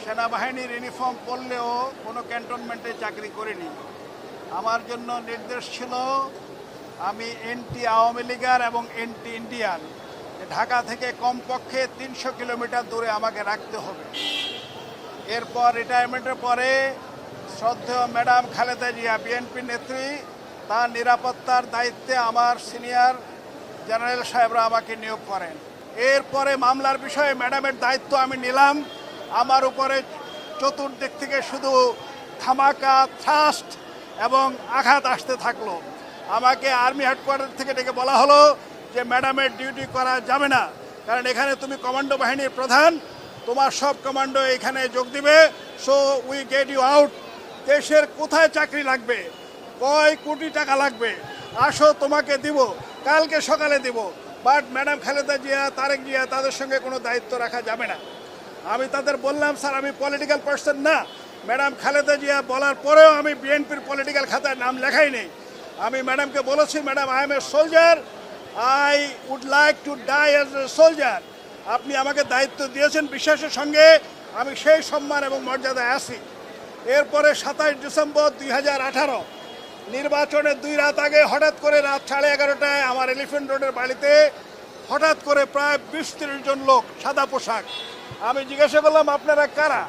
সেনাবাহিনীর ইউনিফর্ম পরলেও কোনো ক্যান্টনমেন্টে চাকরি করিনি। আমার জন্য নির্দেশ ছিল আমি এন্টি আওয়ামী লীগার এবং এন্টি ইন্ডিয়ান, ঢাকা থেকে কমপক্ষে 300 কিলোমিটার দূরে আমাকে রাখতে হবে। এরপর রিটায়ারমেন্টের পরে শ্রদ্ধেয় ম্যাডাম খালেদা জিয়া বিএনপি নেত্রী, তার নিরাপত্তার দায়িত্বে আমার সিনিয়র জেনারেল সাহেবরা আমাকে নিয়োগ করেন। এরপরে মামলার বিষয়ে ম্যাডামের দায়িত্ব আমি নিলাম। আমার উপরে চতুর্দিক থেকে শুধু ধামাকা, থ্রাস্ট এবং আঘাত আসতে থাকলো। আমাকে আর্মি হেডকোয়ার্টার থেকে ডেকে বলা হলো যে ম্যাডামের ডিউটি করা যাবে না, কারণ এখানে তুমি কমান্ডো বাহিনীর প্রধান, তোমার সব কমান্ডো এখানে যোগ দিবে, so we get you out. দেশের কোথায় চাকরি লাগবে, কয় কোটি টাকা লাগবে, আসো তোমাকে দিব, কালকে সকালে দিব, বাট ম্যাডাম খালেদা জিয়া, তারেক জিয়া, তাদের সঙ্গে কোনো দায়িত্ব রাখা যাবে না। আমি তাদের বললাম, স্যার আমি পলিটিক্যাল পার্সন না। ম্যাডাম খালেদা জিয়া বলার পরেও আমি বিএনপির পলিটিক্যাল খাতায় নাম লেখাই নেই। আমি ম্যাডামকে বলেছি, madam I am a soldier, I would like to die as a soldier. আপনি আমাকে দায়িত্ব দিয়েছেন বিশ্বাসের সঙ্গে, আমি সেই সম্মান এবং মর্যাদায় আছি। এরপরে 27 ডিসেম্বর 2018 নির্বাচনের 2 রাত আগে হঠাৎ করে রাত 11:30টায় আমার এলিফ্যান্ট রোডের বাড়িতে হঠাৎ করে প্রায় 20-30 জন লোক সাদা পোশাক। আমি জিজ্ঞাসা করলাম আপনারা কারা?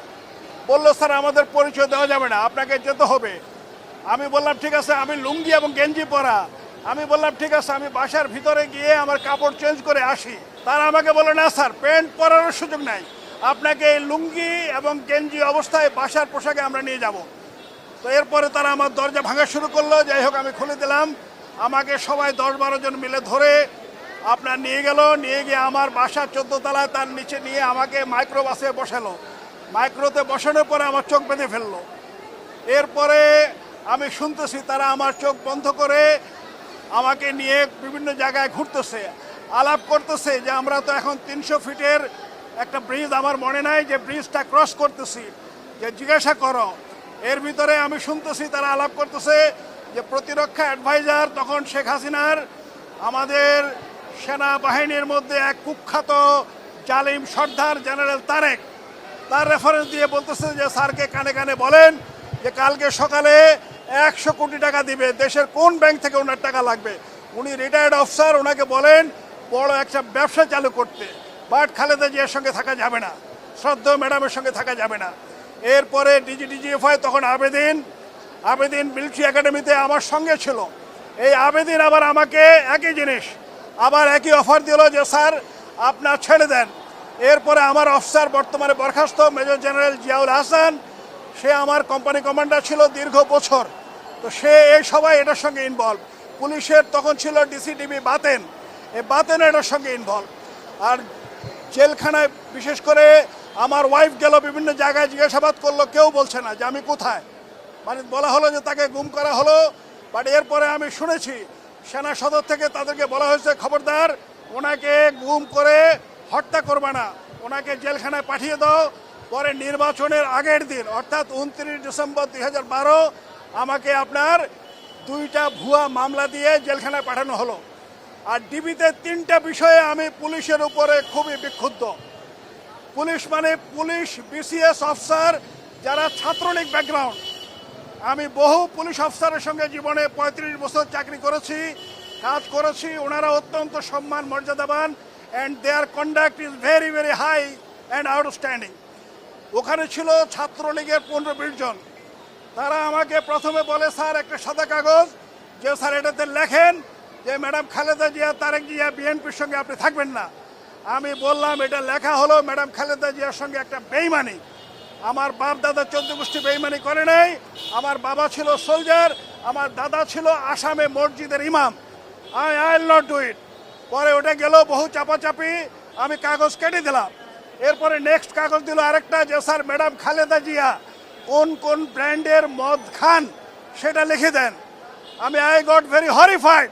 বললো স্যার আমাদের পরিচয় দেওয়া যাবে না, আপনাকে যেতে হবে। আমি বললাম ঠিক আছে, আমি লুঙ্গি এবং গেঞ্জি পরা। আমি বললাম ঠিক আছে, আমি বাসার ভিতরে গিয়ে আমার কাপড় চেঞ্জ করে আসি। তারা আমাকে বললো না স্যার, প্যান্ট পরার সুযোগ নাই, আপনাকে এই লুঙ্গি এবং গেঞ্জি অবস্থায় বাসার পোশাকে আমরা নিয়ে যাব। তো এরপরে তারা আমার দরজা ভাঙা শুরু করলো। যাই হোক আমি খুলে দিলাম। আমাকে সবাই 10-12 জন মিলে ধরে আপনার নিয়ে গেল। নিয়ে গিয়ে আমার বাসা 14 তলায়, তার নিচে নিয়ে আমাকে মাইক্রো বাসে বসালো। মাইক্রোতে বসানোর পরে আমার চোখ বেঁধে ফেললো। এরপরে আমি শুনতেছি তারা আমার চোখ বন্ধ করে আমাকে নিয়ে বিভিন্ন জায়গায় ঘুরতেছে, আলাপ করতেছে যে আমরা তো এখন 300 ফিটের একটা ব্রিজ, আমার মনে নাই যে ব্রিজটা ক্রস করতেছি, যে জিজ্ঞাসা করো। এর ভিতরে আমি শুনতেছি তারা আলাপ করতেছে যে প্রতিরক্ষা অ্যাডভাইজার তখন শেখ হাসিনার, আমাদের সেনাবাহিনীর মধ্যে এক কুখ্যাত জালিম সর্দার জেনারেল তারেক, তার রেফারেন্স দিয়ে বলতেছে যে স্যারকে কানে কানে বলেন যে কালকে সকালে 100 কোটি টাকা দিবে, দেশের কোন ব্যাংক থেকে ওনার টাকা লাগবে, উনি রিটায়ার্ড অফিসার, ওনাকে বলেন বড় একটা ব্যবসা চালু করতে, বাট খালেদা জিয়ার সঙ্গে থাকা যাবে না, শ্রদ্ধেয় ম্যাডামের সঙ্গে থাকা যাবে না। এরপরে ডিজিএফআই তখন আবেদিন মিলিটারি একাডেমিতে আমার সঙ্গে ছিল। এই আবেদিন আবার আমাকে একই জিনিস, আবার একই অফার দিল যে স্যার আপনার ছেড়ে দেন। এরপরে আমার অফিসার বর্তমানে বরখাস্ত মেজর জেনারেল জিয়াউল হাসান, সে আমার কোম্পানি কমান্ডার ছিল দীর্ঘ বছর, তো সে এই সবাই এটার সঙ্গে ইনভলভ। পুলিশের তখন ছিল ডিসিডিবি বাতেন, এই বাতেন এটার সঙ্গে ইনভলভ। আর জেলখানায় বিশেষ করে আমার ওয়াইফ গেল, বিভিন্ন জায়গায় জিজ্ঞাসাবাদ করলো, কেউ বলছে না যে আমি কোথায়, মানে বলা হলো যে তাকে গুম করা হলো। বাট এরপরে আমি শুনেছি সেনা সদর থেকে তাদেরকে বলা হয়েছে খবরদার ওনাকে গুম করে হত্যা করবে না, ওনাকে জেলখানায় পাঠিয়ে দাও। পরে নির্বাচনের আগের দিন অর্থাৎ 29 ডিসেম্বর 2012 আমাকে আপনার 2টা ভুয়া মামলা দিয়ে জেলখানায় পাঠানো হলো। আর ডিবিতে 3টা বিষয়ে আমি পুলিশের উপরে খুবই বিক্ষুব্ধ। পুলিশ মানে পুলিশ বিসিএস অফিসার যারা ছাত্রলীগ ব্যাকগ্রাউন্ড, আমি বহু পুলিশ অফিসারের সঙ্গে জীবনে 35 বছর চাকরি করেছি, কাজ করেছি, ওনারা অত্যন্ত সম্মান মর্যাদাবান, and their conduct is very very high and outstanding. ওখানে ছিল ছাত্রলীগের 15-20 জন। তারা আমাকে প্রথমে বলে স্যার একটা সাদা কাগজ, যে স্যার এটাতে লেখেন যে ম্যাডাম খালেদা জিয়া, তারেক জিয়া বিএনপির সঙ্গে আপনি থাকবেন না। আমি বললাম এটা লেখা হলো ম্যাডাম খালেদা জিয়ার সঙ্গে একটা বেইমানি। আমার বাপ দাদা 14 গোষ্ঠী বেইমানি করে নাই। আমার বাবা ছিল সোলজার, আমার দাদা ছিল আসামে মসজিদের ইমাম। I will not do it. পরে ওটা গেল বহু চাপাচাপি, আমি কাগজ কেটে দিলাম। এরপরে নেক্সট কাগজ দিল আরেকটা, যে স্যার ম্যাডাম খালেদা জিয়া কোন কোন ব্র্যান্ডের মদ খান সেটা লিখে দেন। I got very horrified.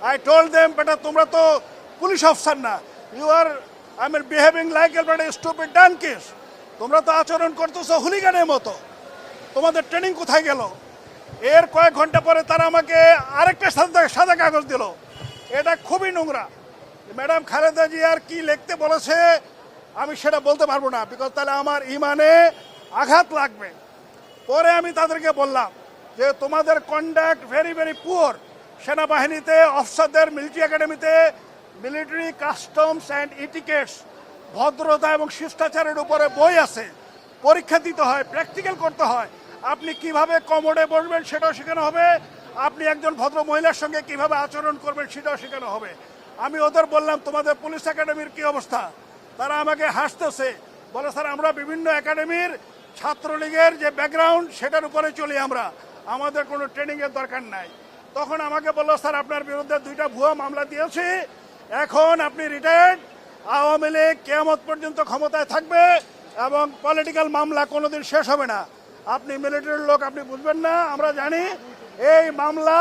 I told them বেটা তোমরা তো পুলিশ অফিসার না, you are behaving like a stupid donkeys, তোমরা তো আচরণ করতেছো হুলিগানের মতো, তোমাদের ট্রেনিং কোথায় গেল? এর কয়েক ঘন্টা পরে তারা আমাকে আরেকটা সাদা কাগজ দিল। এটা খুবই নোংরা। ম্যাডাম খালেদা জিয়ার কি লিখতে বলেছে আমি সেটা বলতে পারবো না, বিকজ তাহলে আমার ইমানে আঘাত লাগবে। পরে আমি তাদেরকে বললাম যে তোমাদের কন্ডাক্ট ভেরি ভেরি পুয়ার। সেনাবাহিনীতে অফিসারদের মিলিটারি একাডেমিতে মিলিটারি কাস্টমস অ্যান্ড ইটিকেটস, ভদ্রতা এবং শিষ্টাচারের উপরে বই আছে, পরীক্ষা দিতে হয়, প্র্যাকটিক্যাল করতে হয়। আপনি কিভাবে কমোডে বসবেন সেটাও শেখানো হবে, আপনি একজন ভদ্র মহিলার সঙ্গে কিভাবে আচরণ করবেন সেটাও শেখানো হবে। আমি ওদের বললাম তোমাদের পুলিশ একাডেমির কি অবস্থা? তারা আমাকে হাসতেছে, বলে স্যার আমরা বিভিন্ন একাডেমির ছাত্রলীগের যে ব্যাকগ্রাউন্ড সেটার উপরে চলি আমরা, আমাদের কোনো ট্রেনিংয়ের দরকার নাই। তখন আমাকে বললো স্যার আপনার বিরুদ্ধে 2টা ভুয়া মামলা দিয়েছি, এখন আপনি রিটায়ার্ড, আওয়ামী লীগ কিয়ামত পর্যন্ত ক্ষমতায় থাকবে এবং পলিটিক্যাল মামলা কোনোদিন শেষ হবে না। আপনি মিলিটারির লোক, আপনি বুঝবেন না, আমরা জানি। এই মামলা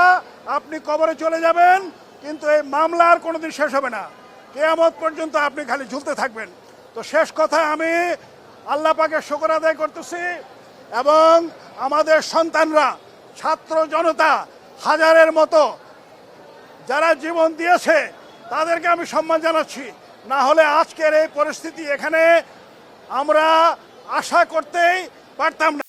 আপনি কবরে চলে যাবেন, কিন্তু এই মামলা আর কোনোদিন শেষ হবে না, কিয়ামত পর্যন্ত আপনি খালি ঝুলতে থাকবেন। তো শেষ কথা, আমি আল্লাহ পাকের শুকর আদায় করতেছি এবং আমাদের সন্তানরা, ছাত্র জনতা হাজারের মতো যারা জীবন দিয়েছে তাদেরকে আমি সম্মান জানাচ্ছি। না হলে আজকের এই পরিস্থিতি এখানে আমরা আশা করতেই পারতাম না।